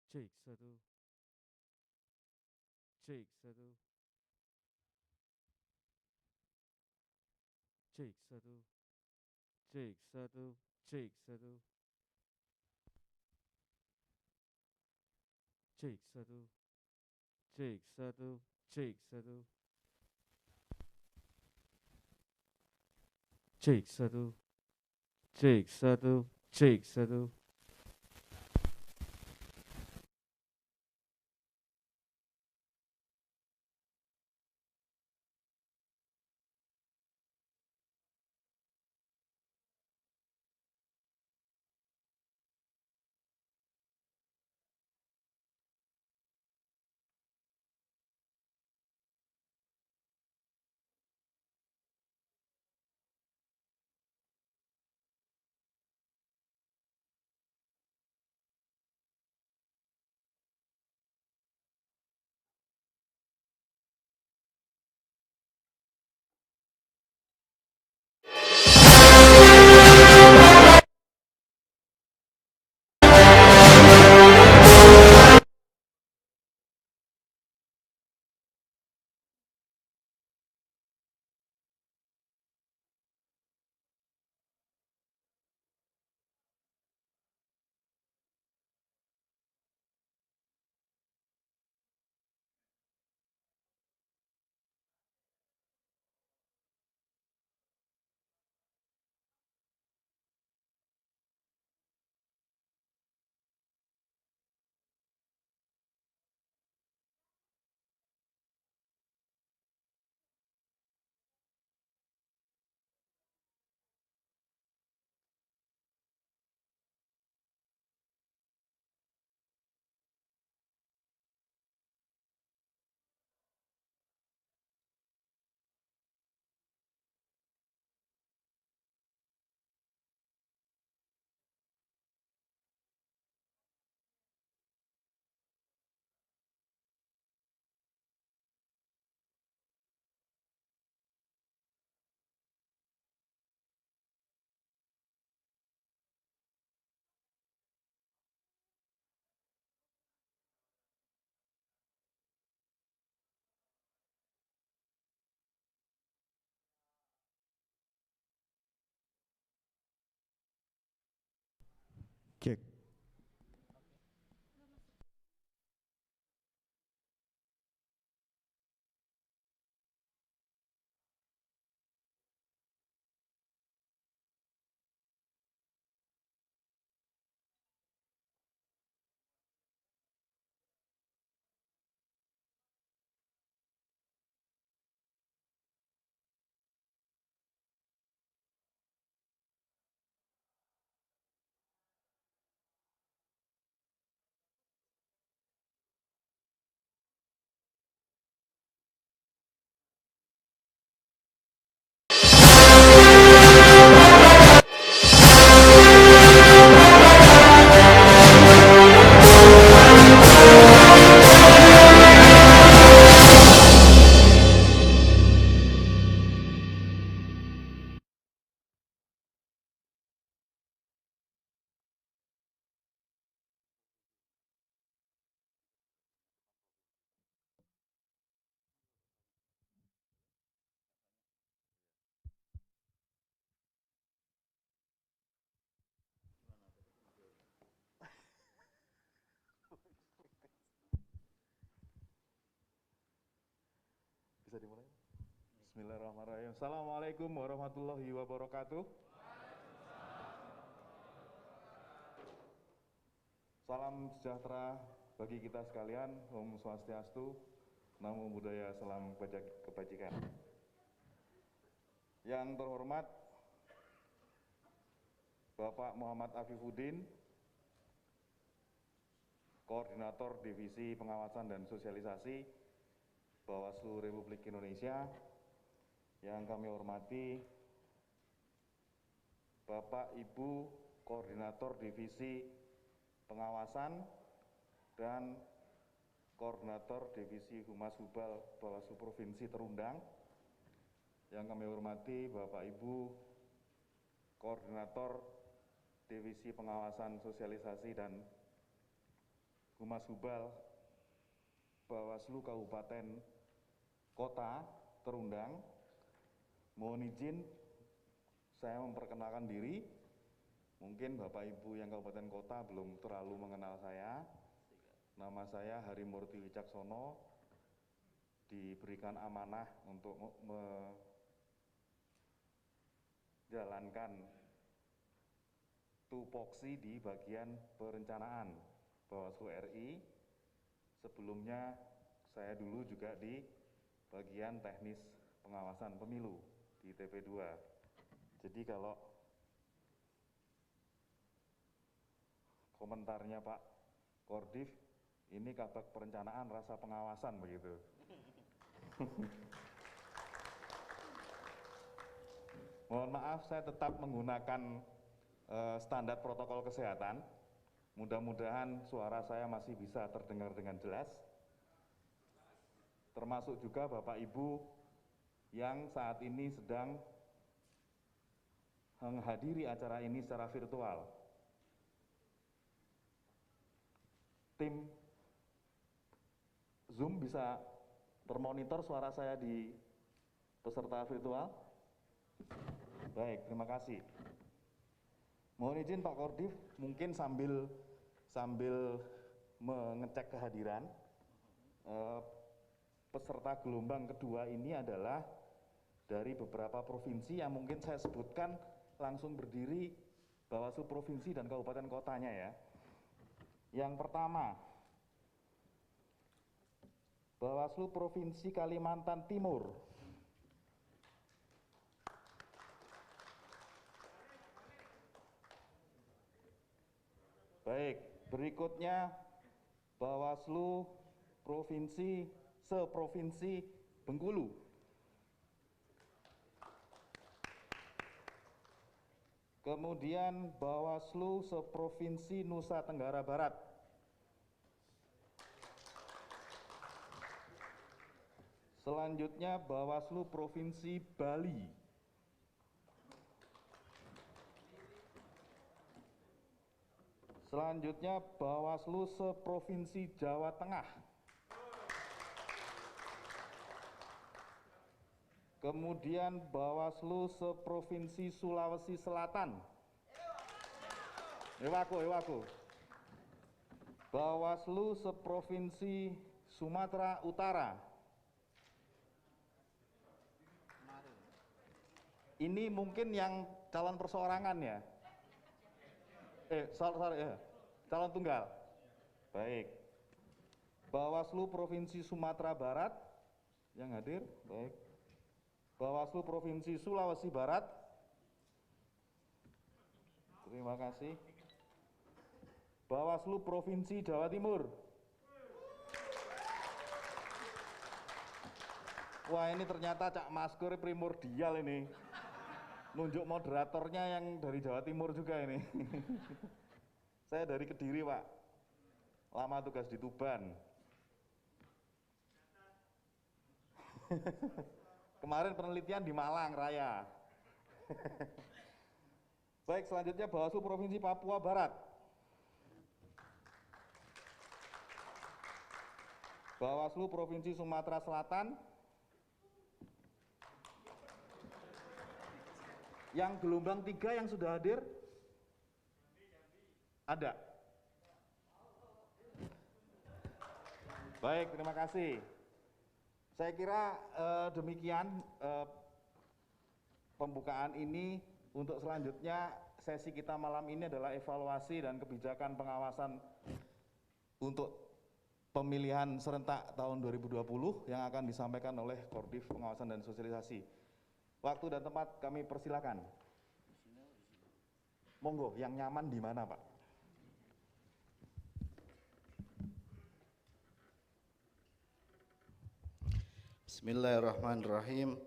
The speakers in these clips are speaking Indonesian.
Cek satu, cek satu, cek satu, cek satu, cek satu, cek satu, cek satu, cek satu, cek satu, cek satu, cek satu. Cek. Bisa dimulai? Bismillahirrahmanirrahim. Assalamualaikum warahmatullahi wabarakatuh. Salam sejahtera bagi kita sekalian. Om Swastiastu, Namo Buddhaya, salam kebajikan. Yang terhormat Bapak Muhammad Afifuddin, Koordinator Divisi Pengawasan dan Sosialisasi Bawaslu Republik Indonesia. Yang kami hormati Bapak Ibu Koordinator Divisi Pengawasan dan Koordinator Divisi Humas Hubal Bawaslu Provinsi terundang. Yang kami hormati Bapak Ibu Koordinator Divisi Pengawasan Sosialisasi dan Humas Hubal Bawaslu Kabupaten Kota terundang. Mohon izin saya memperkenalkan diri. Mungkin Bapak Ibu yang Kabupaten Kota belum terlalu mengenal saya. Nama saya Harimurti Wicaksono, diberikan amanah untuk menjalankan tupoksi di bagian perencanaan Bawaslu RI. Sebelumnya saya dulu juga di bagian teknis pengawasan pemilu di TP2. Jadi kalau komentarnya Pak Kordif, ini kabak perencanaan rasa pengawasan begitu. Mohon maaf, saya tetap menggunakan standar protokol kesehatan. Mudah-mudahan suara saya masih bisa terdengar dengan jelas. Termasuk juga Bapak Ibu yang saat ini sedang menghadiri acara ini secara virtual. Tim Zoom bisa termonitor suara saya di peserta virtual? Baik, terima kasih. Mohon izin Pak Kordif, mungkin sambil mengecek kehadiran, peserta gelombang kedua ini adalah dari beberapa provinsi yang mungkin saya sebutkan langsung berdiri Bawaslu Provinsi dan Kabupaten Kotanya ya. Yang pertama, Bawaslu Provinsi Kalimantan Timur. Baik, berikutnya Bawaslu Seprovinsi Bengkulu. Kemudian Bawaslu Seprovinsi Nusa Tenggara Barat. Selanjutnya Bawaslu Provinsi Bali. Selanjutnya Bawaslu Seprovinsi Jawa Tengah. Kemudian Bawaslu Seprovinsi Sulawesi Selatan. Ewaku. Bawaslu Seprovinsi Sumatera Utara. Ini mungkin yang calon perseorangan ya? Calon tunggal. Baik. Bawaslu Provinsi Sumatera Barat yang hadir, baik. Bawaslu Provinsi Sulawesi Barat. Terima kasih. Bawaslu Provinsi Jawa Timur. Wah, ini ternyata Cak Maskur primordial ini. Nunjuk moderatornya yang dari Jawa Timur juga ini. Saya dari Kediri, Pak. Lama tugas di Tuban. Kemarin penelitian di Malang Raya. Baik, selanjutnya Bawaslu Provinsi Papua Barat. Bawaslu Provinsi Sumatera Selatan. Yang gelombang 3 yang sudah hadir? Ada? Baik, terima kasih. Saya kira demikian pembukaan ini. Untuk selanjutnya sesi kita malam ini adalah evaluasi dan kebijakan pengawasan untuk pemilihan serentak tahun 2020 yang akan disampaikan oleh Korbif Pengawasan dan Sosialisasi. Waktu dan tempat kami persilakan. Monggo, yang nyaman di mana, Pak? Bismillahirrahmanirrahim.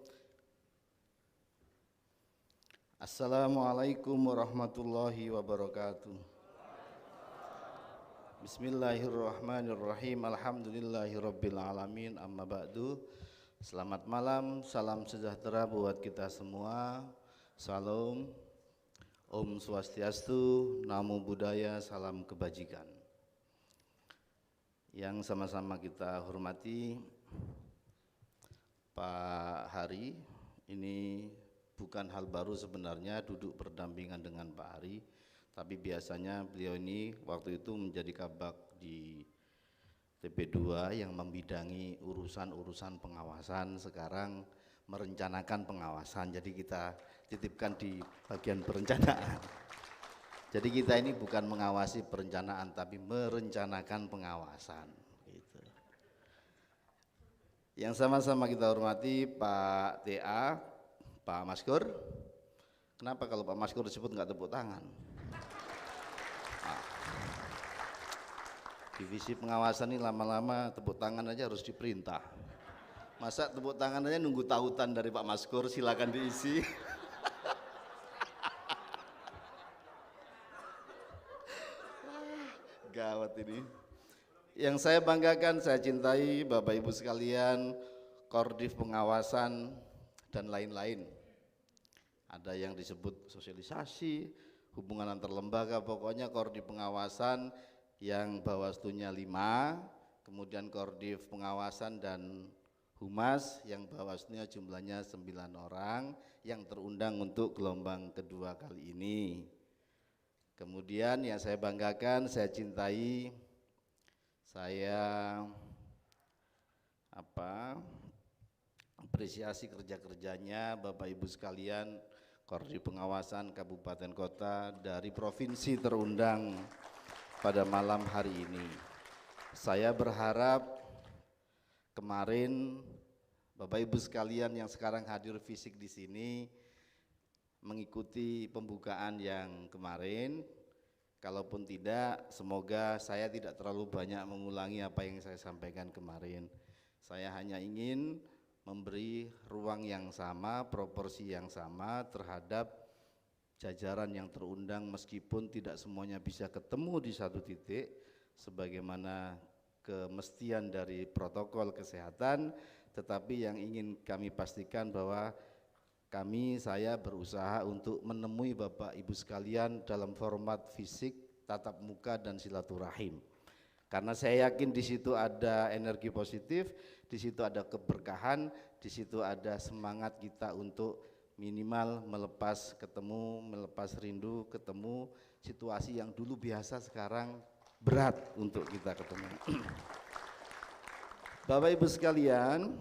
Assalamualaikum warahmatullahi wabarakatuh. Bismillahirrahmanirrahim. Alhamdulillahirabbil alamin. Amma ba'du. Selamat malam, salam sejahtera buat kita semua. Salam, Om Swastiastu, Namo Buddhaya, salam kebajikan. Yang sama-sama kita hormati Pak Hari, ini bukan hal baru sebenarnya duduk berdampingan dengan Pak Hari, tapi biasanya beliau ini waktu itu menjadi kabak di TP2 yang membidangi urusan-urusan pengawasan, sekarang merencanakan pengawasan, jadi kita titipkan di bagian perencanaan. Jadi kita ini bukan mengawasi perencanaan tapi merencanakan pengawasan gitu. Yang sama-sama kita hormati Pak TA, Pak Maskur. Kenapa kalau Pak Maskur disebut nggak tepuk tangan? Divisi pengawasan ini lama-lama tepuk tangan aja harus diperintah. Masa tepuk tangan aja nunggu tautan dari Pak Maskur, silakan diisi. Gawat ini. Yang saya banggakan, saya cintai Bapak Ibu sekalian, Koordif pengawasan dan lain-lain. Ada yang disebut sosialisasi, hubungan antar lembaga, pokoknya Koordif pengawasan yang Bawaslunya 5, kemudian Koordif pengawasan dan Humas yang Bawaslunya jumlahnya 9 orang yang terundang untuk gelombang kedua kali ini. Kemudian yang saya banggakan, saya cintai, saya apresiasi kerja-kerjanya Bapak Ibu sekalian, Koordif pengawasan kabupaten kota dari provinsi terundang pada malam hari ini. Saya berharap kemarin Bapak Ibu sekalian yang sekarang hadir fisik di sini mengikuti pembukaan yang kemarin. Kalaupun tidak, semoga saya tidak terlalu banyak mengulangi apa yang saya sampaikan kemarin. Saya hanya ingin memberi ruang yang sama, proporsi yang sama terhadap jajaran yang terundang, meskipun tidak semuanya bisa ketemu di satu titik sebagaimana kemestian dari protokol kesehatan, tetapi yang ingin kami pastikan bahwa saya berusaha untuk menemui Bapak Ibu sekalian dalam format fisik, tatap muka dan silaturahim. Karena saya yakin di situ ada energi positif, di situ ada keberkahan, di situ ada semangat kita untuk minimal melepas ketemu, melepas rindu ketemu, situasi yang dulu biasa sekarang berat untuk kita ketemu. Bapak Ibu sekalian,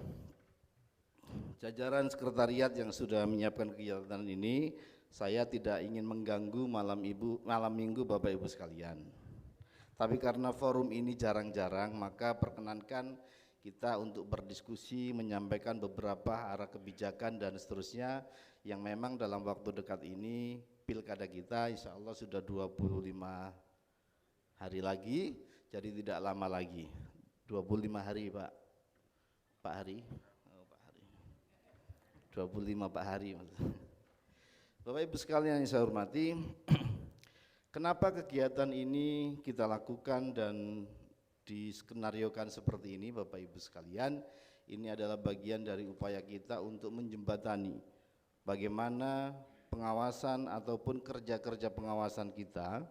jajaran sekretariat yang sudah menyiapkan kegiatan ini, saya tidak ingin mengganggu malam minggu Bapak Ibu sekalian. Tapi karena forum ini jarang-jarang, maka perkenankan kita untuk berdiskusi, menyampaikan beberapa arah kebijakan dan seterusnya yang memang dalam waktu dekat ini pilkada kita insya Allah sudah 25 hari lagi, jadi tidak lama lagi. 25 hari Pak Hari. 25 Pak Hari. Bapak Ibu sekalian yang saya hormati, kenapa kegiatan ini kita lakukan dan diskenariokan seperti ini Bapak Ibu sekalian? Ini adalah bagian dari upaya kita untuk menjembatani bagaimana pengawasan ataupun kerja-kerja pengawasan kita.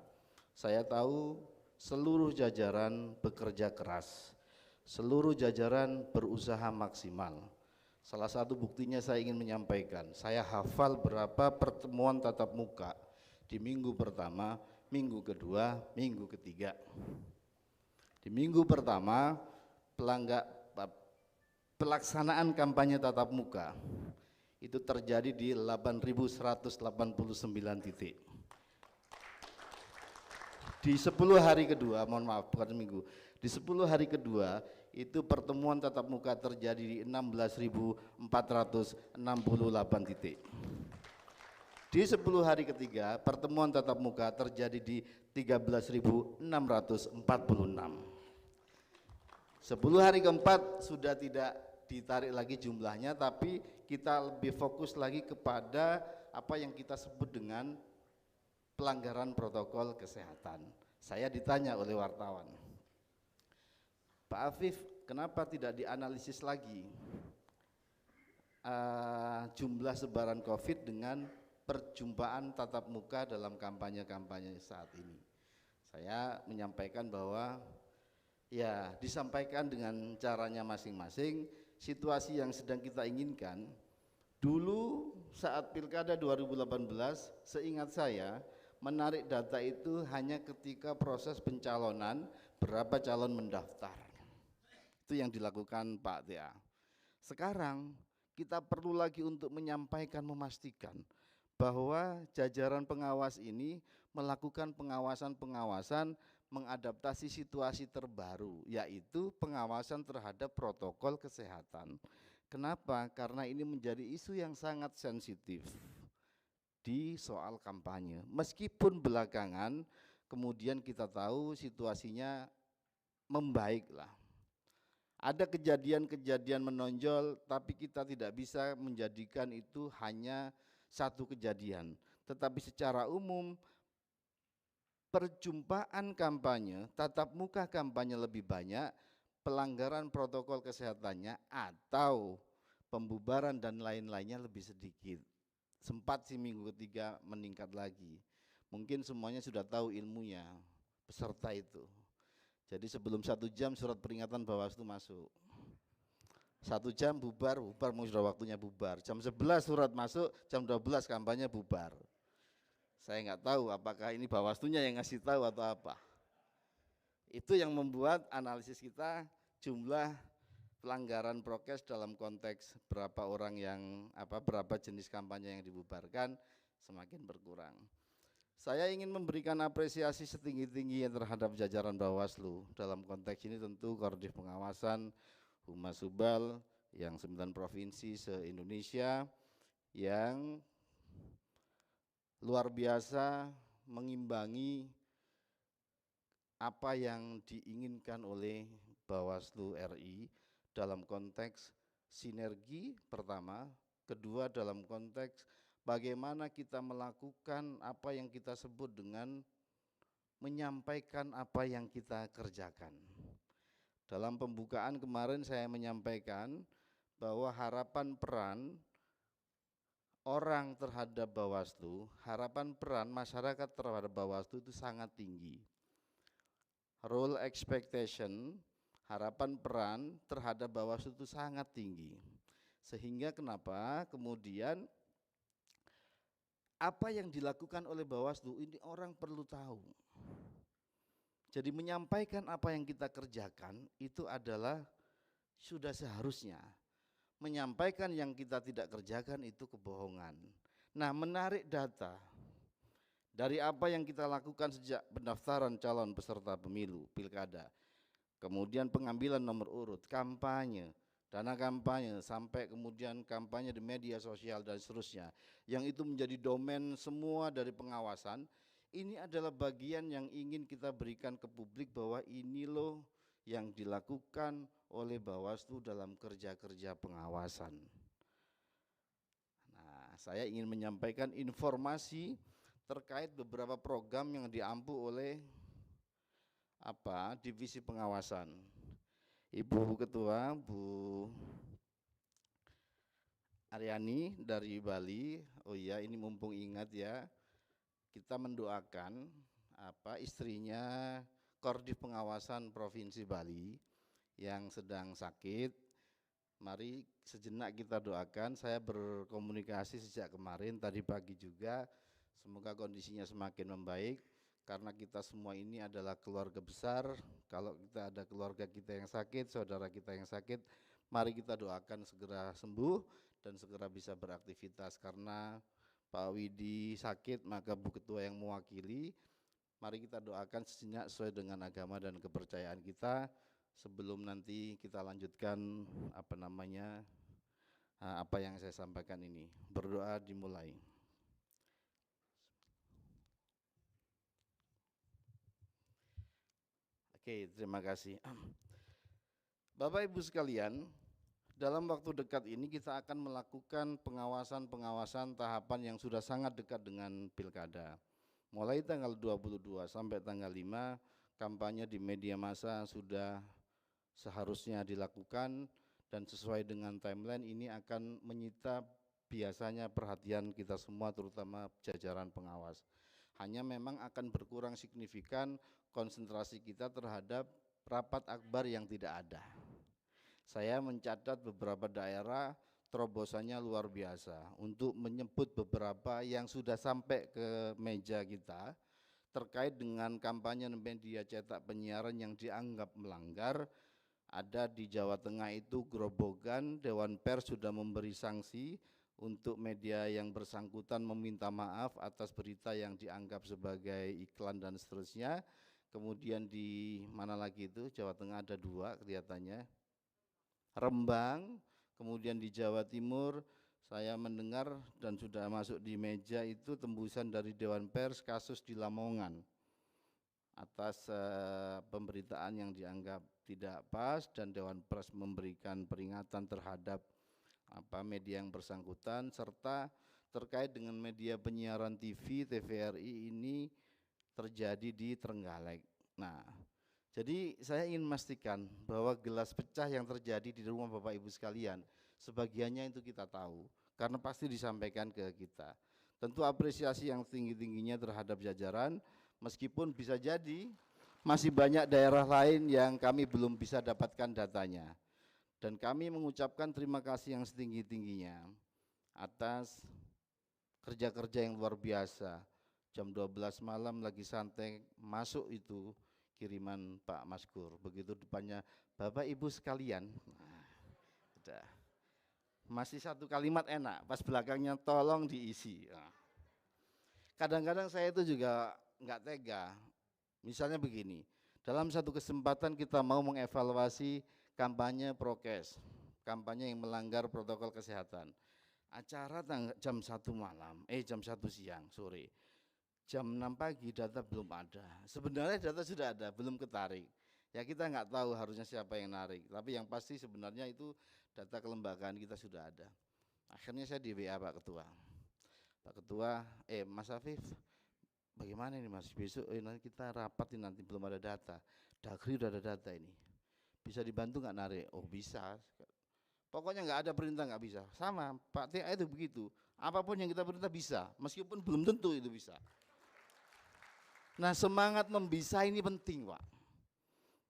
Saya tahu seluruh jajaran bekerja keras, seluruh jajaran berusaha maksimal. Salah satu buktinya saya ingin menyampaikan, saya hafal berapa pertemuan tatap muka di minggu pertama, minggu kedua, minggu ketiga. Di minggu pertama, pelaksanaan kampanye tatap muka itu terjadi di 8.189 titik. Di 10 hari kedua, mohon maaf bukan minggu, di 10 hari kedua itu pertemuan tatap muka terjadi di 16.468 titik. Di 10 hari ketiga pertemuan tatap muka terjadi di 13.646. 10 hari keempat sudah tidak ditarik lagi jumlahnya, tapi kita lebih fokus lagi kepada apa yang kita sebut dengan pelanggaran protokol kesehatan. Saya ditanya oleh wartawan, Pak Afif, kenapa tidak dianalisis lagi jumlah sebaran COVID dengan perjumpaan tatap muka dalam kampanye-kampanye saat ini? Saya menyampaikan bahwa Ya, disampaikan dengan caranya masing-masing. Situasi yang sedang kita inginkan, dulu saat Pilkada 2018, seingat saya, menarik data itu hanya ketika proses pencalonan, berapa calon mendaftar. Itu yang dilakukan Pak TA. Sekarang kita perlu lagi untuk menyampaikan, memastikan bahwa jajaran pengawas ini melakukan pengawasan-pengawasan mengadaptasi situasi terbaru, yaitu pengawasan terhadap protokol kesehatan. Kenapa? Karena ini menjadi isu yang sangat sensitif di soal kampanye. Meskipun belakangan kemudian kita tahu situasinya membaik lah. Ada kejadian-kejadian menonjol, tapi kita tidak bisa menjadikan itu hanya satu kejadian. Tetapi secara umum, perjumpaan kampanye, tatap muka kampanye lebih banyak, pelanggaran protokol kesehatannya atau pembubaran dan lain-lainnya lebih sedikit. Sempat sih minggu ketiga meningkat lagi. Mungkin semuanya sudah tahu ilmunya, peserta itu. Jadi sebelum 1 jam surat peringatan Bawaslu masuk. 1 jam bubar mau sudah waktunya bubar. Jam 11 surat masuk, jam 12 kampanye bubar. Saya nggak tahu apakah ini Bawaslunya yang ngasih tahu atau apa. Itu yang membuat analisis kita jumlah pelanggaran prokes dalam konteks berapa orang yang berapa jenis kampanye yang dibubarkan semakin berkurang. Saya ingin memberikan apresiasi setinggi-tingginya terhadap jajaran Bawaslu. Dalam konteks ini tentu Koordinasi Pengawasan, Humas Subal yang 9 provinsi se-Indonesia yang luar biasa mengimbangi apa yang diinginkan oleh Bawaslu RI dalam konteks sinergi pertama, kedua dalam konteks bagaimana kita melakukan apa yang kita sebut dengan menyampaikan apa yang kita kerjakan. Dalam pembukaan kemarin saya menyampaikan bahwa harapan peran orang terhadap Bawaslu, harapan peran masyarakat terhadap Bawaslu itu sangat tinggi. Role expectation, harapan peran terhadap Bawaslu itu sangat tinggi. Sehingga kenapa kemudian apa yang dilakukan oleh Bawaslu ini orang perlu tahu. Jadi menyampaikan apa yang kita kerjakan itu adalah sudah seharusnya. Menyampaikan yang kita tidak kerjakan itu kebohongan. Nah, menarik data dari apa yang kita lakukan sejak pendaftaran calon peserta pemilu, pilkada, kemudian pengambilan nomor urut, kampanye, dana kampanye, sampai kemudian kampanye di media sosial dan seterusnya, yang itu menjadi domain semua dari pengawasan. Ini adalah bagian yang ingin kita berikan ke publik bahwa ini loh yang dilakukan oleh Bawaslu dalam kerja-kerja pengawasan. Nah, saya ingin menyampaikan informasi terkait beberapa program yang diampu oleh divisi pengawasan. Ibu Ketua, Bu Aryani dari Bali. Oh iya, ini mumpung ingat ya, kita mendoakan istrinya Koordinasi Pengawasan Provinsi Bali yang sedang sakit. Mari sejenak kita doakan. Saya berkomunikasi sejak kemarin, tadi pagi juga. Semoga kondisinya semakin membaik, karena kita semua ini adalah keluarga besar. Kalau kita ada keluarga kita yang sakit, saudara kita yang sakit, mari kita doakan segera sembuh dan segera bisa beraktivitas. Karena Pak Widi sakit, maka Bu Ketua yang mewakili. Mari kita doakan sejenak sesuai dengan agama dan kepercayaan kita, sebelum nanti kita lanjutkan apa yang saya sampaikan ini. Berdoa dimulai. Oke, terima kasih. Bapak Ibu sekalian, dalam waktu dekat ini kita akan melakukan pengawasan-pengawasan tahapan yang sudah sangat dekat dengan pilkada. Mulai tanggal 22 sampai tanggal 5, kampanye di media massa sudah seharusnya dilakukan, dan sesuai dengan timeline ini akan menyita biasanya perhatian kita semua, terutama jajaran pengawas. Hanya memang akan berkurang signifikan konsentrasi kita terhadap rapat akbar yang tidak ada. Saya mencatat beberapa daerah terobosannya luar biasa untuk menyebut beberapa yang sudah sampai ke meja kita terkait dengan kampanye media cetak penyiaran yang dianggap melanggar. Ada di Jawa Tengah itu Grobogan, Dewan Pers sudah memberi sanksi untuk media yang bersangkutan meminta maaf atas berita yang dianggap sebagai iklan dan seterusnya. Kemudian di mana lagi itu, Jawa Tengah ada 2 kelihatannya, Rembang. Kemudian di Jawa Timur saya mendengar dan sudah masuk di meja itu tembusan dari Dewan Pers kasus di Lamongan atas pemberitaan yang dianggap tidak pas, dan Dewan Pers memberikan peringatan terhadap media yang bersangkutan, serta terkait dengan media penyiaran TV, TVRI ini terjadi di Trenggalek. Nah, jadi saya ingin memastikan bahwa gelas pecah yang terjadi di rumah Bapak Ibu sekalian, sebagiannya itu kita tahu, karena pasti disampaikan ke kita. Tentu apresiasi yang tinggi-tingginya terhadap jajaran, meskipun bisa jadi masih banyak daerah lain yang kami belum bisa dapatkan datanya. Dan kami mengucapkan terima kasih yang setinggi-tingginya atas kerja-kerja yang luar biasa. Jam 12 malam lagi santai, masuk itu kiriman Pak Maskur. Begitu depannya, Bapak Ibu sekalian, nah, udah. Masih 1 kalimat enak, pas belakangnya tolong diisi. Nah. Kadang-kadang saya itu juga enggak tega. Misalnya begini, dalam satu kesempatan kita mau mengevaluasi kampanye prokes, kampanye yang melanggar protokol kesehatan. Acara jam 1 malam, jam 1 siang, sore. Jam 6 pagi data belum ada. Sebenarnya data sudah ada, belum ketarik. Ya kita nggak tahu harusnya siapa yang narik, tapi yang pasti sebenarnya itu data kelembagaan kita sudah ada. Akhirnya saya di WA Pak Ketua. Pak Ketua, Mas Afif, bagaimana ini Mas, besok nanti kita rapat ini, nanti belum ada data, Dagri udah ada data ini, bisa dibantu nggak narik? Oh bisa, pokoknya nggak ada perintah nggak bisa. Sama Pak TA itu begitu, apapun yang kita perintah bisa, meskipun belum tentu itu bisa. Nah semangat membisa ini penting Pak.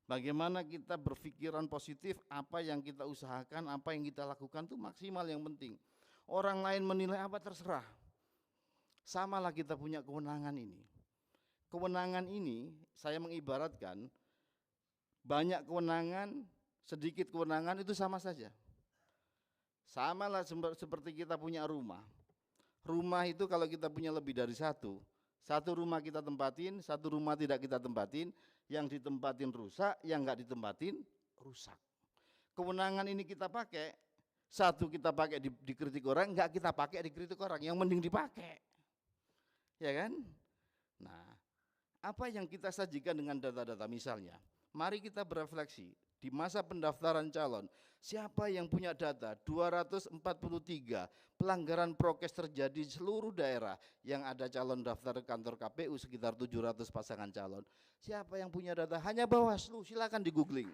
Bagaimana kita berpikiran positif, apa yang kita usahakan, apa yang kita lakukan itu maksimal yang penting. Orang lain menilai apa terserah. Samalah kita punya kewenangan ini. Kewenangan ini saya mengibaratkan banyak kewenangan, sedikit kewenangan itu sama saja. Samalah seperti kita punya rumah. Rumah itu kalau kita punya lebih dari satu rumah kita tempatin, satu rumah tidak kita tempatin, yang ditempatin rusak, yang enggak ditempatin rusak. Kewenangan ini kita pakai, satu kita pakai dikritik orang, enggak kita pakai dikritik orang, yang mending dipakai. Ya kan? Nah, apa yang kita sajikan dengan data-data misalnya, mari kita berefleksi, di masa pendaftaran calon, siapa yang punya data 243 pelanggaran prokes terjadi di seluruh daerah yang ada calon daftar kantor KPU sekitar 700 pasangan calon. Siapa yang punya data? Hanya Bawaslu, silakan di googling.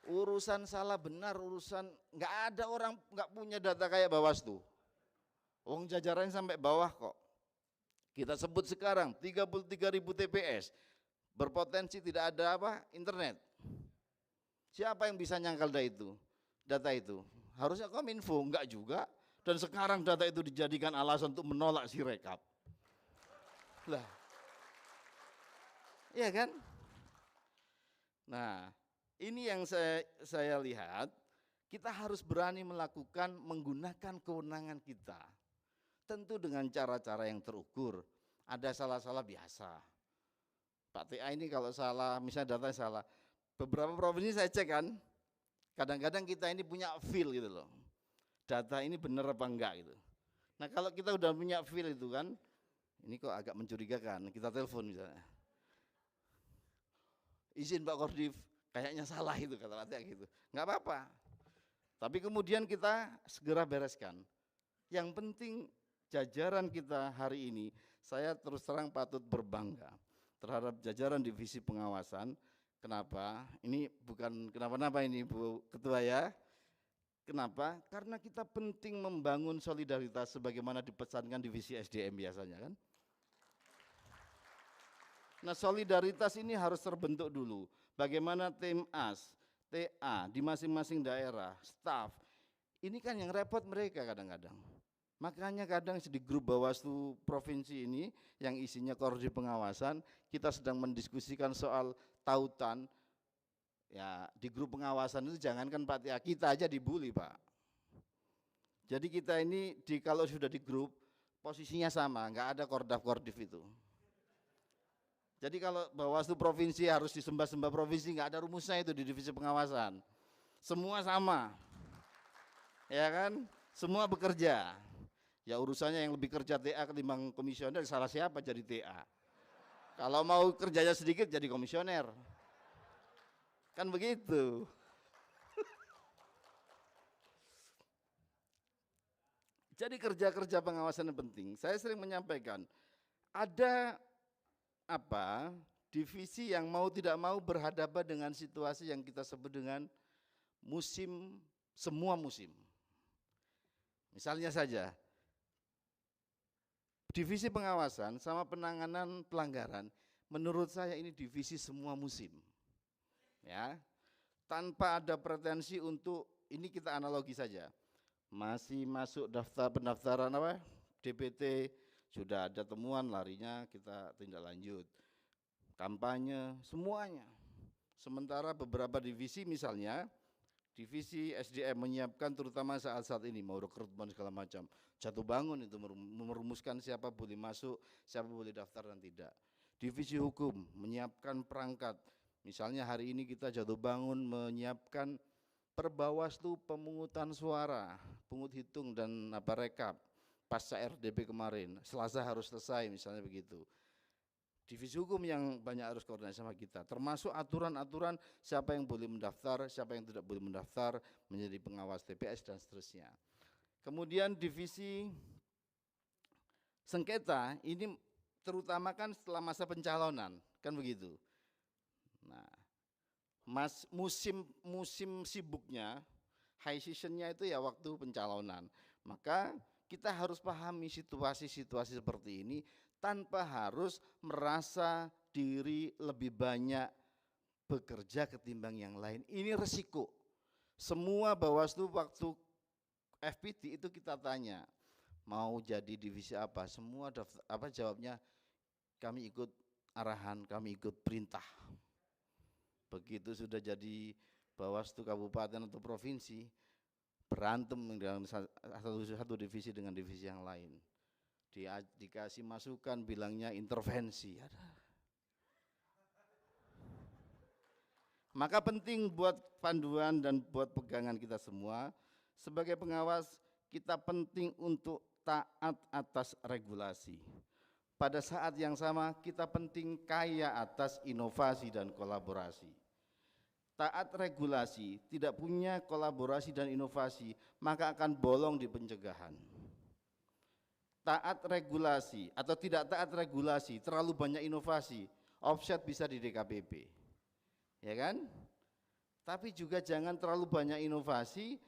Urusan salah benar, urusan nggak ada orang nggak punya data kayak Bawaslu. Wong jajarannya sampai bawah kok. Kita sebut sekarang 33.000 TPS. Berpotensi tidak ada internet. Siapa yang bisa nyangkal data itu? Harusnya Kominfo, enggak juga. Dan sekarang data itu dijadikan alasan untuk menolak Sirekap. Lah, iya kan? Nah, ini yang saya lihat, kita harus berani menggunakan kewenangan kita. Tentu dengan cara-cara yang terukur. Ada salah-salah biasa. Pak TA ini kalau salah, misalnya data salah, beberapa provinsi saya cek kan, kadang-kadang kita ini punya feel gitu loh, data ini benar apa enggak gitu. Nah kalau kita udah punya feel itu kan, ini kok agak mencurigakan, kita telepon misalnya, izin Pak Kordif, kayaknya salah itu kata Pak TA gitu, nggak apa-apa. Tapi kemudian kita segera bereskan. Yang penting jajaran kita hari ini, saya terus terang patut berbangga terhadap jajaran divisi pengawasan. Kenapa? Ini bukan kenapa-napa ini Bu Ketua ya. Kenapa? Karena kita penting membangun solidaritas sebagaimana dipesankan divisi SDM biasanya kan. Nah, solidaritas ini harus terbentuk dulu. Bagaimana tim AS, TA di masing-masing daerah, staf. Ini kan yang repot mereka kadang-kadang. Makanya kadang di grup Bawaslu provinsi ini yang isinya koordinasi pengawasan, kita sedang mendiskusikan soal tautan. Ya, di grup pengawasan itu jangankan Pak TA, kita aja dibully, Pak. Jadi kita ini kalau sudah di grup posisinya sama, nggak ada kordaf-kordif itu. Jadi kalau Bawaslu provinsi harus disembah-sembah provinsi, nggak ada rumusnya itu di divisi pengawasan. Semua sama, ya kan? Semua bekerja. Ya urusannya yang lebih kerja TA ketimbang komisioner, salah siapa jadi TA? Kalau mau kerjanya sedikit jadi komisioner, kan begitu. Jadi kerja-kerja pengawasan yang penting. Saya sering menyampaikan, ada divisi yang mau tidak mau berhadapan dengan situasi yang kita sebut dengan musim, semua musim. Misalnya saja, divisi pengawasan sama penanganan pelanggaran, menurut saya ini divisi semua musim. Ya, tanpa ada pretensi untuk, ini kita analogi saja, masih masuk daftar pendaftaran DPT, sudah ada temuan, larinya kita tindak lanjut, kampanye, semuanya. Sementara beberapa divisi misalnya, divisi SDM menyiapkan terutama saat ini mau rekrutmen segala macam, jatuh bangun itu merumuskan siapa boleh masuk, siapa boleh daftar dan tidak. Divisi hukum menyiapkan perangkat, misalnya hari ini kita jatuh bangun menyiapkan Perbawaslu pemungutan suara, pungut hitung dan rekap pasca RDP kemarin, Selasa harus selesai misalnya begitu. Divisi hukum yang banyak harus koordinasi sama kita, termasuk aturan-aturan siapa yang boleh mendaftar, siapa yang tidak boleh mendaftar menjadi pengawas TPS dan seterusnya. Kemudian divisi sengketa ini terutama kan setelah masa pencalonan, kan begitu. Nah, musim sibuknya, high seasonnya itu ya waktu pencalonan. Maka kita harus pahami situasi-situasi seperti ini tanpa harus merasa diri lebih banyak bekerja ketimbang yang lain. Ini resiko. Semua Bawaslu waktu FPT itu kita tanya, mau jadi divisi apa? Semua jawabnya kami ikut arahan, kami ikut perintah. Begitu sudah jadi Bawaslu kabupaten atau provinsi, berantem dalam satu divisi dengan divisi yang lain. Dikasih masukan bilangnya intervensi. Maka penting buat panduan dan buat pegangan kita semua, sebagai pengawas kita penting untuk taat atas regulasi. Pada saat yang sama kita penting kaya atas inovasi dan kolaborasi. Taat regulasi, tidak punya kolaborasi dan inovasi, maka akan bolong di pencegahan. Taat regulasi atau tidak taat regulasi, terlalu banyak inovasi, offset bisa di DKPP. Ya kan? Tapi juga jangan terlalu banyak inovasi,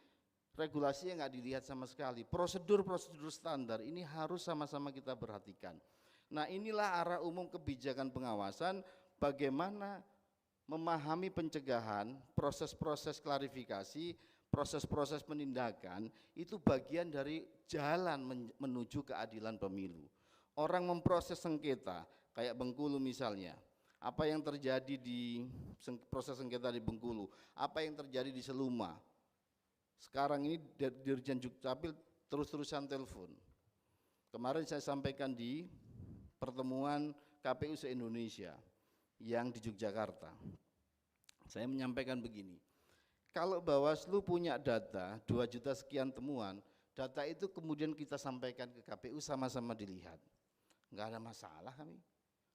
regulasi yang nggak dilihat sama sekali. Prosedur-prosedur standar ini harus sama-sama kita perhatikan. Nah, inilah arah umum kebijakan pengawasan, bagaimana memahami pencegahan, proses-proses klarifikasi, proses-proses penindakan, itu bagian dari jalan menuju keadilan pemilu. Orang memproses sengketa, kayak Bengkulu misalnya, apa yang terjadi di proses sengketa di Bengkulu, apa yang terjadi di Seluma. Sekarang ini Dirjen Dukcapil terus-terusan telepon. Kemarin saya sampaikan di pertemuan KPU se-Indonesia yang di Yogyakarta. Saya menyampaikan begini, kalau Bawaslu punya data 2 juta sekian temuan, data itu kemudian kita sampaikan ke KPU sama-sama dilihat. Enggak ada masalah kami.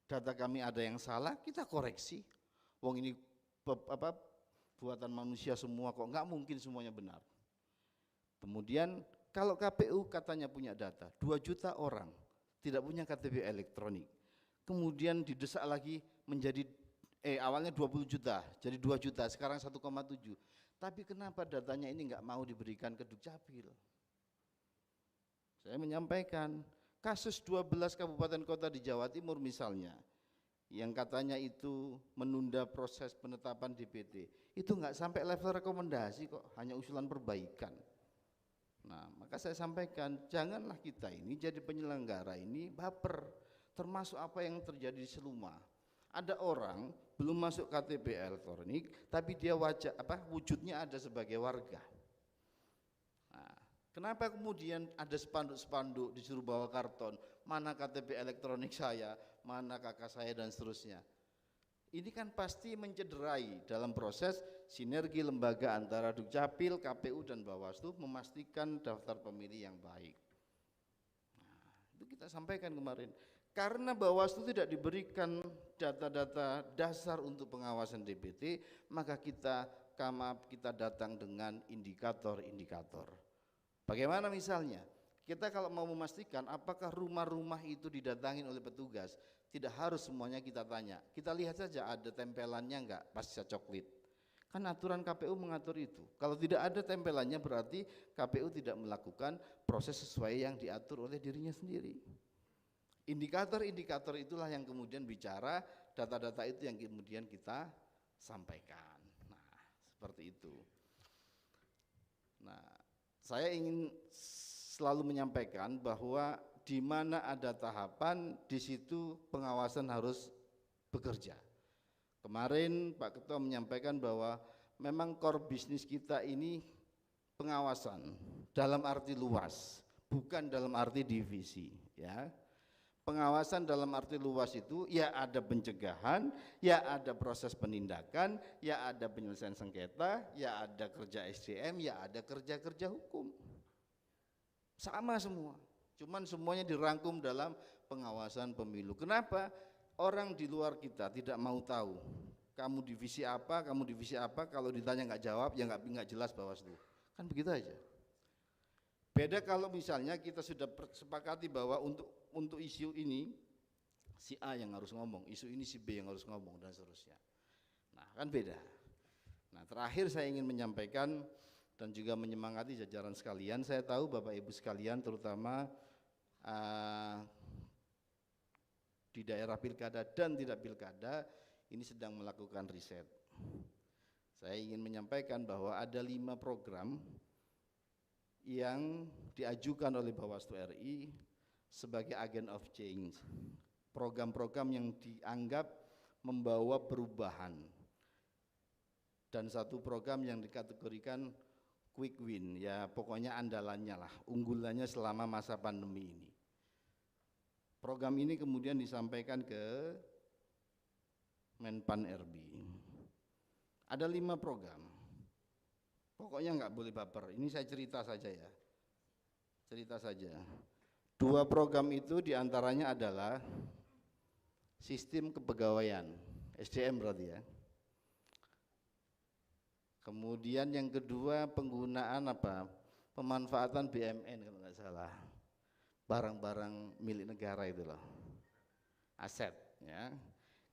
Data kami ada yang salah, kita koreksi. Wong ini buatan manusia semua kok, enggak mungkin semuanya benar. Kemudian kalau KPU katanya punya data, 2 juta orang tidak punya KTP elektronik. Kemudian didesak lagi menjadi awalnya 20 juta, jadi 2 juta, sekarang 1,7. Tapi kenapa datanya ini enggak mau diberikan ke Dukcapil? Saya menyampaikan, kasus 12 kabupaten kota di Jawa Timur misalnya, yang katanya itu menunda proses penetapan DPT, itu nggak sampai level rekomendasi kok, hanya usulan perbaikan. Nah, maka saya sampaikan, janganlah kita ini jadi penyelenggara ini baper, termasuk apa yang terjadi di Seluma. Ada orang belum masuk KTP elektronik, tapi dia wujudnya ada sebagai warga. Nah, kenapa kemudian ada spanduk-spanduk disuruh bawa karton, mana KTP elektronik saya, mana kakak saya dan seterusnya. Ini kan pasti mencederai dalam proses sinergi lembaga antara Dukcapil, KPU dan Bawaslu memastikan daftar pemilih yang baik. Nah, itu kita sampaikan kemarin. Karena Bawaslu tidak diberikan data-data dasar untuk pengawasan DPT, maka kita datang dengan indikator-indikator. Bagaimana misalnya? Kita kalau mau memastikan apakah rumah-rumah itu didatangin oleh petugas, tidak harus semuanya kita tanya. Kita lihat saja ada tempelannya enggak pasca coklit. Kan aturan KPU mengatur itu. Kalau tidak ada tempelannya berarti KPU tidak melakukan proses sesuai yang diatur oleh dirinya sendiri. Indikator-indikator itulah yang kemudian bicara, data-data itu yang kemudian kita sampaikan. Nah, seperti itu. Nah, saya ingin selalu menyampaikan bahwa di mana ada tahapan, di situ pengawasan harus bekerja. Kemarin Pak Ketua menyampaikan bahwa memang core bisnis kita ini pengawasan dalam arti luas, bukan dalam arti divisi, ya. Pengawasan dalam arti luas itu ya ada pencegahan, ya ada proses penindakan, ya ada penyelesaian sengketa, ya ada kerja SDM, ya ada kerja-kerja hukum. Sama semua, cuman semuanya dirangkum dalam pengawasan pemilu. Kenapa? Orang di luar kita tidak mau tahu kamu divisi apa, kalau ditanya nggak jawab ya nggak jelas Bawaslu. Kan begitu aja. Beda kalau misalnya kita sudah sepakati bahwa untuk isu ini si A yang harus ngomong, isu ini si B yang harus ngomong dan seterusnya. Nah, kan beda. Nah, terakhir saya ingin menyampaikan dan juga menyemangati jajaran sekalian. Saya tahu Bapak Ibu sekalian terutama di daerah pilkada dan tidak pilkada ini sedang melakukan riset. Saya ingin menyampaikan bahwa ada 5 program yang diajukan oleh Bawaslu RI sebagai agent of change. Program-program yang dianggap membawa perubahan. Dan satu program yang dikategorikan quick win, ya pokoknya andalannya lah, unggulannya selama masa pandemi ini. Program ini kemudian disampaikan ke Menpan RB. Ada 5 program, pokoknya nggak boleh baper, ini saya cerita saja ya, cerita saja. 2 program itu diantaranya adalah sistem kepegawaian, SDM berarti ya. Kemudian yang kedua penggunaan pemanfaatan BMN kalau nggak salah, barang-barang milik negara itu loh, aset ya.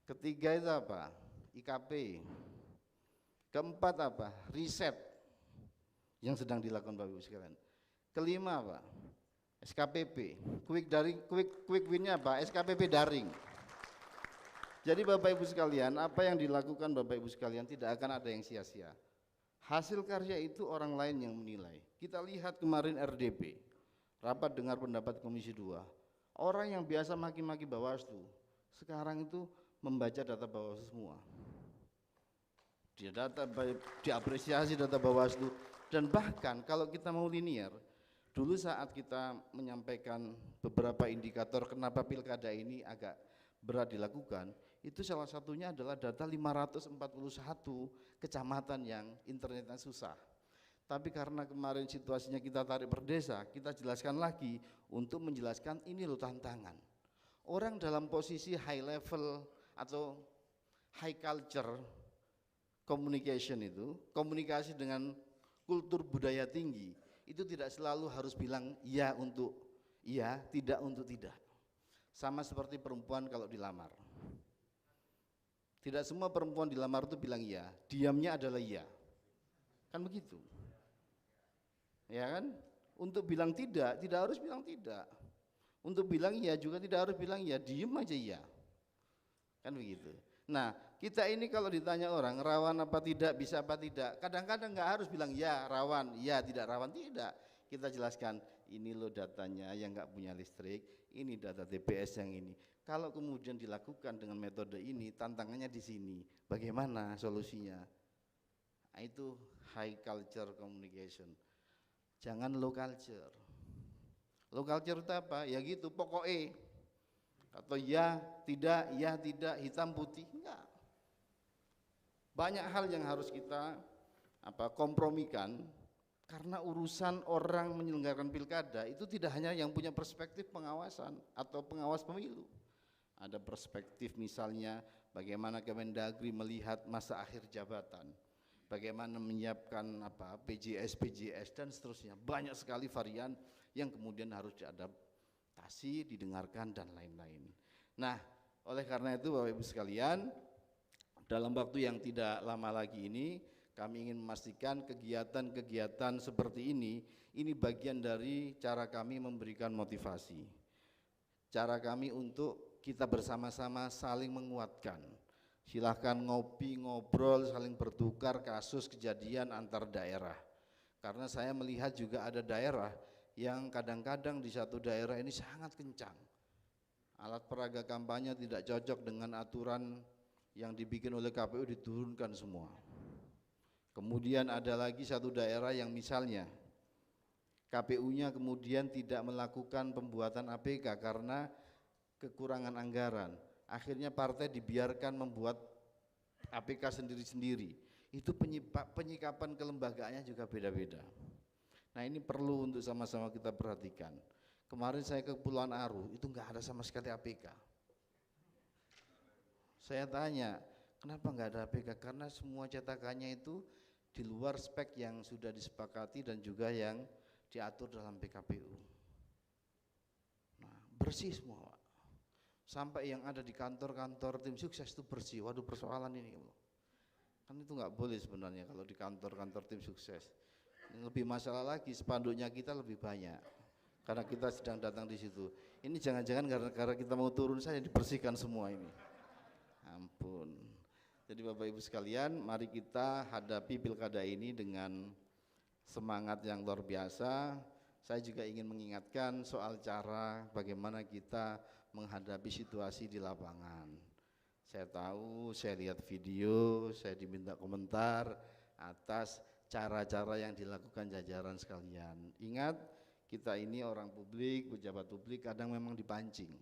Ketiga itu IKP. Keempat riset yang sedang dilakukan Bapak Ibu sekalian. Kelima SKPP, quick win-nya SKPP daring. Jadi Bapak Ibu sekalian, apa yang dilakukan Bapak Ibu sekalian tidak akan ada yang sia-sia. Hasil karya itu orang lain yang menilai. Kita lihat kemarin RDP, rapat dengar pendapat Komisi 2. Orang yang biasa maki-maki Bawaslu, sekarang itu membaca data Bawaslu semua. Diapresiasi data Bawaslu, dan bahkan kalau kita mau linear, dulu saat kita menyampaikan beberapa indikator kenapa pilkada ini agak berat dilakukan, itu salah satunya adalah data 541 kecamatan yang internetnya susah. Tapi karena kemarin situasinya kita tarik per desa, kita jelaskan lagi untuk menjelaskan ini loh tantangan. Orang dalam posisi high level atau high culture communication itu, komunikasi dengan kultur budaya tinggi, itu tidak selalu harus bilang iya untuk iya, tidak untuk tidak. Sama seperti perempuan kalau dilamar. Tidak semua perempuan dilamar itu bilang iya, diamnya adalah iya. Kan begitu. Ya kan? Untuk bilang tidak harus bilang tidak. Untuk bilang iya juga tidak harus bilang iya, diem aja iya. kan begitu. Nah, kita ini kalau ditanya orang rawan apa tidak, bisa apa tidak, kadang-kadang nggak harus bilang ya rawan, ya tidak rawan, tidak. Kita jelaskan, ini loh datanya yang nggak punya listrik, ini data TPS yang ini. Kalau kemudian dilakukan dengan metode ini, tantangannya di sini, bagaimana solusinya? Nah, itu high culture communication, jangan low culture. Low culture itu apa? Ya gitu, pokoknya, atau ya tidak, hitam putih, enggak. Banyak hal yang harus kita kompromikan, karena urusan orang menyelenggarakan pilkada itu tidak hanya yang punya perspektif pengawasan atau pengawas pemilu. Ada perspektif misalnya bagaimana Kemendagri melihat masa akhir jabatan, bagaimana menyiapkan PJS dan seterusnya. Banyak sekali varian yang kemudian harus diadaptasi, didengarkan dan lain-lain. Nah, oleh karena itu Bapak Ibu sekalian, dalam waktu yang tidak lama lagi ini kami ingin memastikan kegiatan-kegiatan seperti ini bagian dari cara kami memberikan motivasi, cara kami untuk kita bersama-sama saling menguatkan. Silahkan ngopi, ngobrol, saling bertukar kasus kejadian antar daerah. Karena saya melihat juga ada daerah yang kadang-kadang di satu daerah ini sangat kencang. Alat peraga kampanye tidak cocok dengan aturan yang dibikin oleh KPU, diturunkan semua. Kemudian ada lagi satu daerah yang misalnya KPU-nya kemudian tidak melakukan pembuatan APK karena kekurangan anggaran. Akhirnya partai dibiarkan membuat APK sendiri-sendiri. Itu penyikapan kelembagaannya juga beda-beda. Nah, ini perlu untuk sama-sama kita perhatikan. Kemarin saya ke Kepulauan Aru, itu enggak ada sama sekali APK. Saya tanya, kenapa enggak ada APK? Karena semua cetakannya itu di luar spek yang sudah disepakati dan juga yang diatur dalam PKPU. Nah, bersih semua, Pak. Sampai yang ada di kantor-kantor tim sukses itu bersih. Waduh, persoalan ini, kan itu nggak boleh sebenarnya kalau di kantor-kantor tim sukses. Yang lebih masalah lagi, spanduknya kita lebih banyak karena kita sedang datang di situ. Ini jangan-jangan karena kita mau turun saja dibersihkan semua ini. Ampun. Jadi Bapak Ibu sekalian, mari kita hadapi pilkada ini dengan semangat yang luar biasa. Saya juga ingin mengingatkan soal cara bagaimana kita menghadapi situasi di lapangan. Saya tahu, saya lihat video, saya diminta komentar atas cara-cara yang dilakukan jajaran sekalian. Ingat, kita ini orang publik, pejabat publik kadang memang dipancing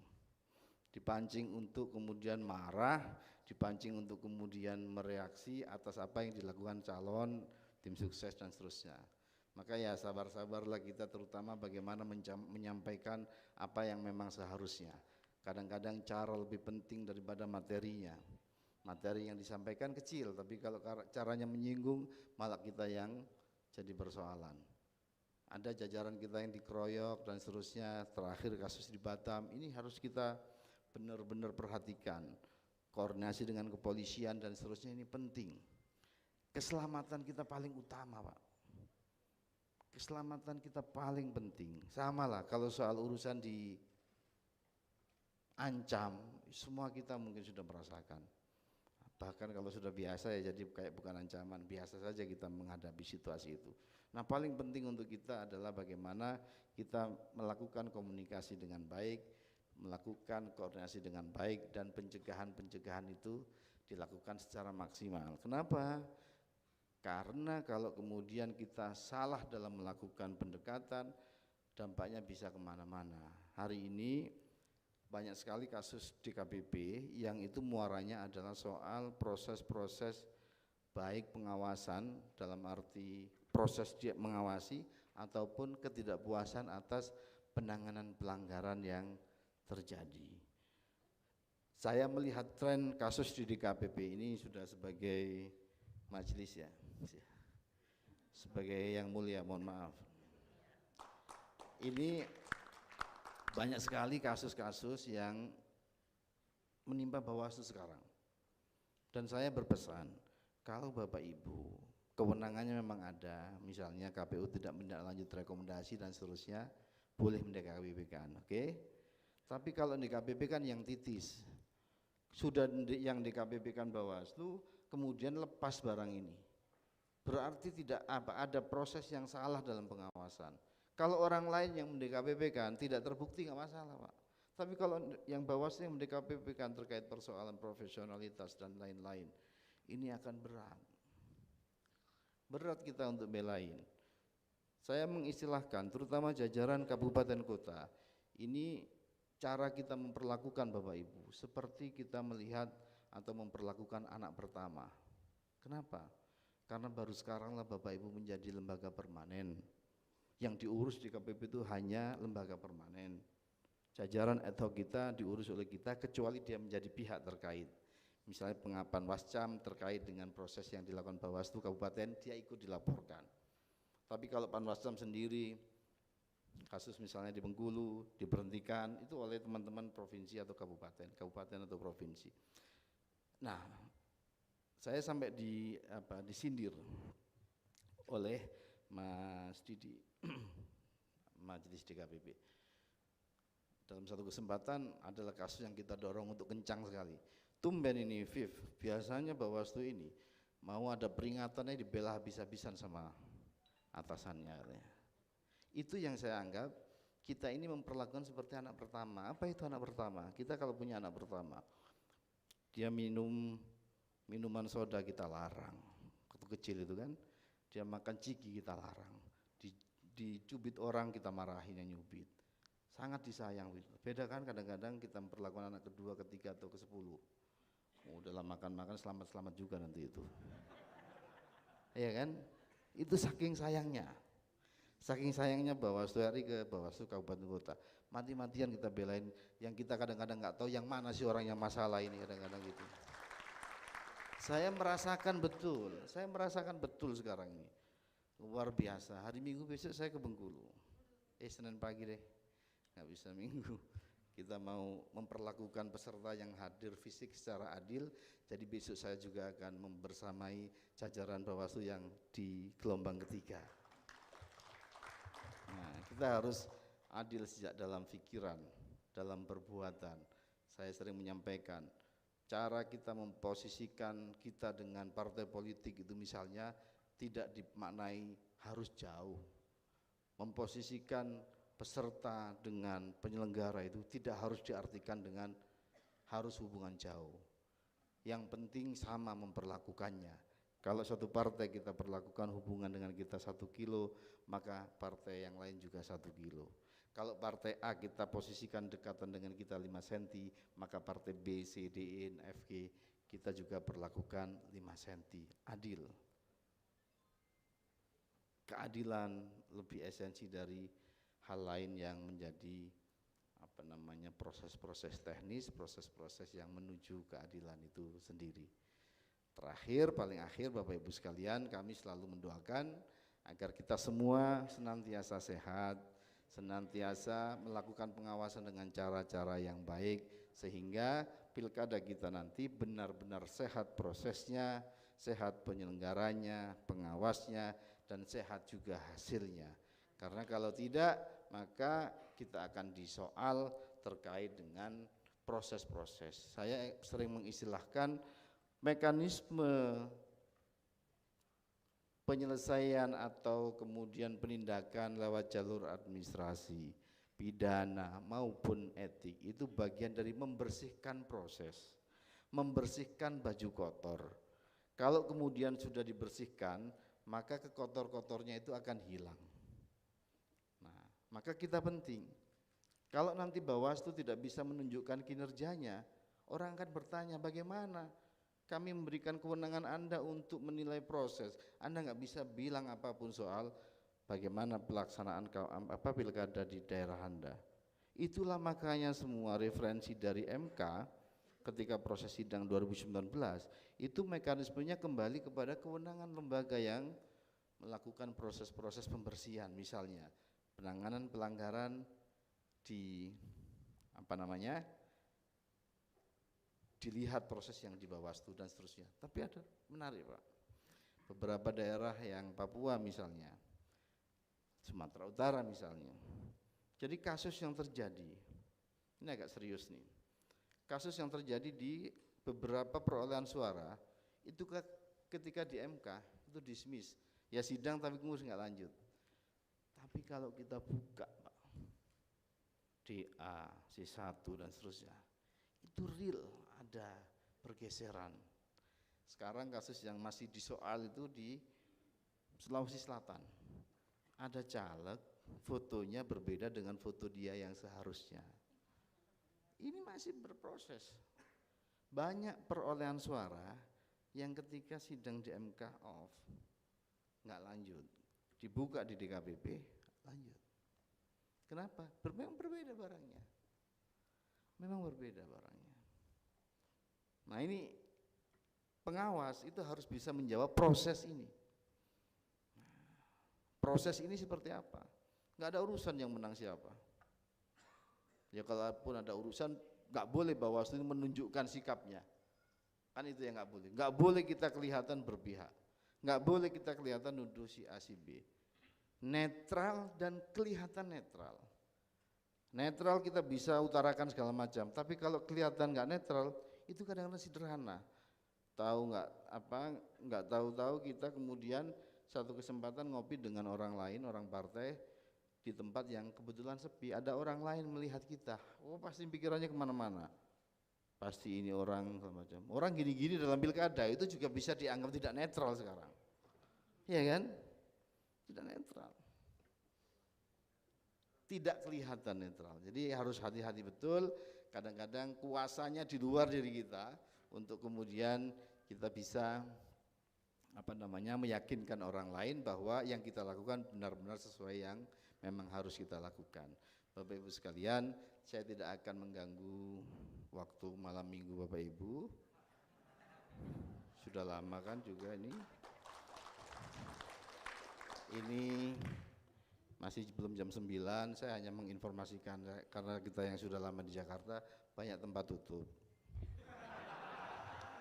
untuk kemudian marah, dipancing untuk kemudian mereaksi atas apa yang dilakukan calon, tim sukses dan seterusnya. Maka ya sabar-sabarlah kita, terutama bagaimana menyampaikan apa yang memang seharusnya. Kadang-kadang cara lebih penting daripada materinya. Materi yang disampaikan kecil, tapi kalau caranya menyinggung malah kita yang jadi persoalan. Ada jajaran kita yang dikeroyok dan seterusnya, terakhir kasus di Batam, ini harus kita benar-benar perhatikan. Koordinasi dengan kepolisian dan seterusnya ini penting. Keselamatan kita paling utama, Pak. Keselamatan kita paling penting. Sama lah kalau soal urusan diancam, semua kita mungkin sudah merasakan. Bahkan kalau sudah biasa ya jadi kayak bukan ancaman, biasa saja kita menghadapi situasi itu. Nah, paling penting untuk kita adalah bagaimana kita melakukan komunikasi dengan baik, melakukan koordinasi dengan baik, dan pencegahan itu dilakukan secara maksimal. Kenapa? Karena kalau kemudian kita salah dalam melakukan pendekatan, dampaknya bisa kemana-mana. Hari ini banyak sekali kasus DKPP yang itu muaranya adalah soal proses-proses baik pengawasan, dalam arti proses dia mengawasi ataupun ketidakpuasan atas penanganan pelanggaran yang terjadi. Saya melihat tren kasus di DKPP ini sudah sebagai majelis ya, sebagai yang mulia, mohon maaf. Ini banyak sekali kasus-kasus yang menimpa Bawaslu sekarang. Dan saya berpesan, kalau Bapak Ibu kewenangannya memang ada, misalnya KPU tidak menindaklanjuti rekomendasi dan seterusnya, boleh mendekati KPP kan, oke? Tapi kalau di KPP kan yang titis, sudah yang DKPP-kan Bawaslu kemudian lepas barang ini, berarti tidak ada proses yang salah dalam pengawasan. Kalau orang lain yang mendKPP-kan tidak terbukti nggak masalah, Pak. Tapi kalau yang Bawaslu yang mendKPP-kan terkait persoalan profesionalitas dan lain-lain, ini akan berat. Berat kita untuk belain. Saya mengistilahkan terutama jajaran kabupaten kota, ini cara kita memperlakukan Bapak Ibu seperti kita melihat atau memperlakukan anak pertama. Kenapa? Karena baru sekaranglah Bapak Ibu menjadi lembaga permanen. Yang diurus di KPP itu hanya lembaga permanen. Jajaran ad hoc kita diurus oleh kita kecuali dia menjadi pihak terkait. Misalnya pengapan Wascam terkait dengan proses yang dilakukan Bawaslu Kabupaten, dia ikut dilaporkan. Tapi kalau Panwascam sendiri, kasus misalnya di Bengkulu diberhentikan, itu oleh teman-teman provinsi atau kabupaten atau provinsi. Nah, saya sampai disindir oleh Mas Didi, Majelis DKPP. Dalam satu kesempatan adalah kasus yang kita dorong untuk kencang sekali. Tumben ini Viv, biasanya Bawaslu ini mau ada peringatannya dibela habis-habisan sama atasannya. Itu yang saya anggap kita ini memperlakukan seperti anak pertama. Apa itu anak pertama? Kita kalau punya anak pertama, dia minum minuman soda kita larang, waktu kecil itu kan, dia makan ciki kita larang, dicubit orang kita marahin yang nyubit, sangat disayang. Beda kan kadang-kadang kita memperlakukan anak kedua, ketiga atau ke-10, dalam makan-makan selamat-selamat juga nanti itu, ya kan? Itu saking sayangnya Bawaslu RI ke Bawaslu Kabupaten Kota, mati-matian kita belain yang kita kadang-kadang nggak tahu yang mana sih orang yang masalah ini kadang-kadang gitu. Saya merasakan betul sekarang ini, luar biasa. Hari Minggu besok saya ke Bengkulu, Senin pagi deh, nggak bisa Minggu. Kita mau memperlakukan peserta yang hadir fisik secara adil, jadi besok saya juga akan membersamai jajaran Bawaslu yang di gelombang ketiga. Nah, kita harus adil sejak dalam pikiran, dalam perbuatan. Saya sering menyampaikan, cara kita memposisikan kita dengan partai politik itu misalnya tidak dimaknai harus jauh. Memposisikan peserta dengan penyelenggara itu tidak harus diartikan dengan harus hubungan jauh. Yang penting sama memperlakukannya. Kalau satu partai kita perlakukan hubungan dengan kita 1 kilo, maka partai yang lain juga 1 kilo. Kalau partai A kita posisikan dekatan dengan kita 5 cm, maka partai B, C, D, E, F, G kita juga perlakukan 5 cm. Adil. Keadilan lebih esensi dari hal lain yang menjadi proses-proses teknis, proses-proses yang menuju keadilan itu sendiri. Terakhir, paling akhir Bapak Ibu sekalian, kami selalu mendoakan agar kita semua senantiasa sehat, senantiasa melakukan pengawasan dengan cara-cara yang baik, sehingga pilkada kita nanti benar-benar sehat prosesnya, sehat penyelenggaranya, pengawasnya, dan sehat juga hasilnya. Karena kalau tidak, maka kita akan disoal terkait dengan proses-proses. Saya sering mengistilahkan mekanisme penyelesaian atau kemudian penindakan lewat jalur administrasi, pidana maupun etik itu bagian dari membersihkan proses, membersihkan baju kotor. Kalau kemudian sudah dibersihkan, maka kekotor-kotornya itu akan hilang. Nah, maka kita penting. Kalau nanti Bawaslu tidak bisa menunjukkan kinerjanya, orang akan bertanya bagaimana kami memberikan kewenangan Anda untuk menilai proses. Anda nggak bisa bilang apapun soal bagaimana pelaksanaan pilkada di daerah Anda. Itulah makanya semua referensi dari MK ketika proses sidang 2019 itu mekanismenya kembali kepada kewenangan lembaga yang melakukan proses-proses pembersihan, misalnya penanganan pelanggaran di dilihat proses yang di Bawaslu dan seterusnya. Tapi ada menarik Pak, beberapa daerah yang Papua misalnya, Sumatera Utara misalnya, jadi kasus yang terjadi ini agak serius nih. kasus yang terjadi di beberapa perolehan suara itu ketika di MK itu dismiss, ya sidang tapi kemudian nggak lanjut. Tapi kalau kita buka Pak, DA, C1 dan seterusnya, itu real ada pergeseran. Sekarang kasus yang masih disoal itu di Sulawesi Selatan, ada caleg fotonya berbeda dengan foto dia yang seharusnya. Ini masih berproses. Banyak perolehan suara yang ketika sidang di MK off, nggak lanjut, dibuka di DKPP, lanjut. Kenapa? Memang berbeda barangnya. Memang berbeda barangnya. Nah ini pengawas itu harus bisa menjawab proses ini. Proses ini seperti apa? Nggak ada urusan yang menang siapa. Ya kalaupun ada urusan, nggak boleh Bawaslu menunjukkan sikapnya. Kan itu yang nggak boleh. Nggak boleh kita kelihatan berpihak. Nggak boleh kita kelihatan nuduh si A si B. Netral dan kelihatan netral. Netral kita bisa utarakan segala macam, tapi kalau kelihatan nggak netral, itu kadang-kadang sederhana. Tahu nggak tahu-tahu kita kemudian satu kesempatan ngopi dengan orang lain, orang partai, di tempat yang kebetulan sepi, ada orang lain melihat kita, oh pasti pikirannya kemana-mana, pasti ini orang macam, orang gini-gini dalam pilkada itu juga bisa dianggap tidak netral sekarang, ya kan? Tidak netral, tidak kelihatan netral, jadi harus hati-hati betul. Kadang-kadang kuasanya di luar diri kita untuk kemudian kita bisa meyakinkan orang lain bahwa yang kita lakukan benar-benar sesuai yang memang harus kita lakukan. Bapak Ibu sekalian, saya tidak akan mengganggu waktu malam minggu Bapak Ibu. Sudah lama kan juga ini. Ini masih belum jam 9, saya hanya menginformasikan karena kita yang sudah lama di Jakarta banyak tempat tutup.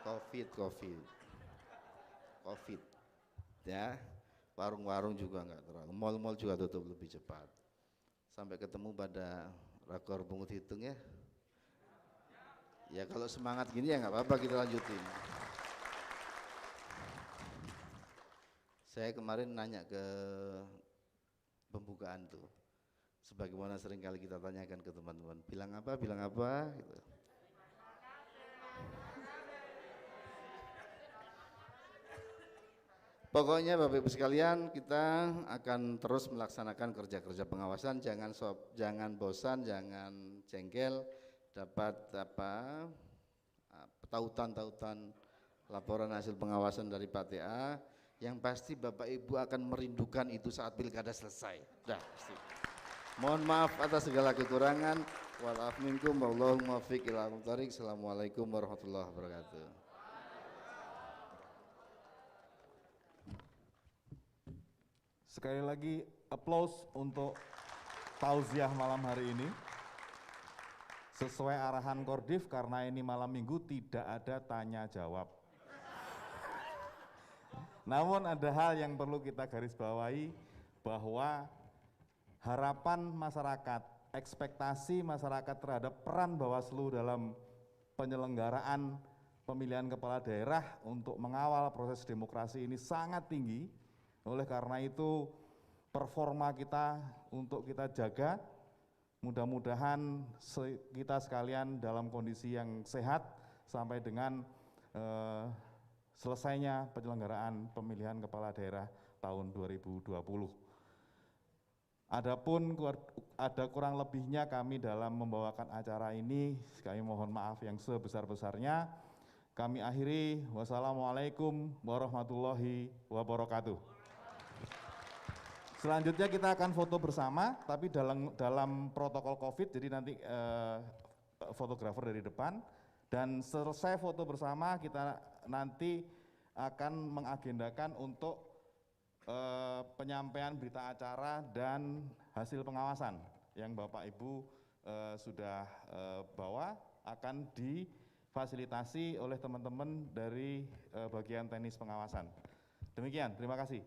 Covid. Ya. Warung-warung juga enggak terlalu, mal-mal juga tutup lebih cepat. Sampai ketemu pada rakor pungut hitung ya. Ya kalau semangat gini ya nggak apa-apa, kita lanjutin. Saya kemarin nanya ke pembukaan tuh, sebagaimana seringkali kita tanyakan ke teman-teman, bilang apa gitu. Pokoknya Bapak Ibu sekalian, kita akan terus melaksanakan kerja-kerja pengawasan, jangan bosan, jangan jengkel dapat tautan-tautan laporan hasil pengawasan dari Pak TA. Yang pasti Bapak Ibu akan merindukan itu saat pilkada selesai. Dah pasti. Mohon maaf atas segala kekurangan. Wal afu minkum wallahu muwaffiq ila aqwamit thoriq. Assalamualaikum warahmatullahi wabarakatuh. Sekali lagi applause untuk tausiah malam hari ini. Sesuai arahan Kordif, karena ini malam minggu tidak ada tanya jawab. Namun ada hal yang perlu kita garis bawahi, bahwa harapan masyarakat, ekspektasi masyarakat terhadap peran Bawaslu dalam penyelenggaraan pemilihan kepala daerah untuk mengawal proses demokrasi ini sangat tinggi. Oleh karena itu performa kita untuk kita jaga, mudah-mudahan kita sekalian dalam kondisi yang sehat sampai dengan selesainya penyelenggaraan pemilihan kepala daerah tahun 2020. Adapun ada kurang lebihnya kami dalam membawakan acara ini, kami mohon maaf yang sebesar-besarnya. Kami akhiri, wassalamualaikum warahmatullahi wabarakatuh. Selanjutnya kita akan foto bersama, tapi dalam protokol COVID, jadi nanti fotografer dari depan, dan selesai foto bersama kita nanti akan mengagendakan untuk penyampaian berita acara dan hasil pengawasan yang Bapak Ibu sudah bawa, akan difasilitasi oleh teman-teman dari bagian teknis pengawasan. Demikian, terima kasih.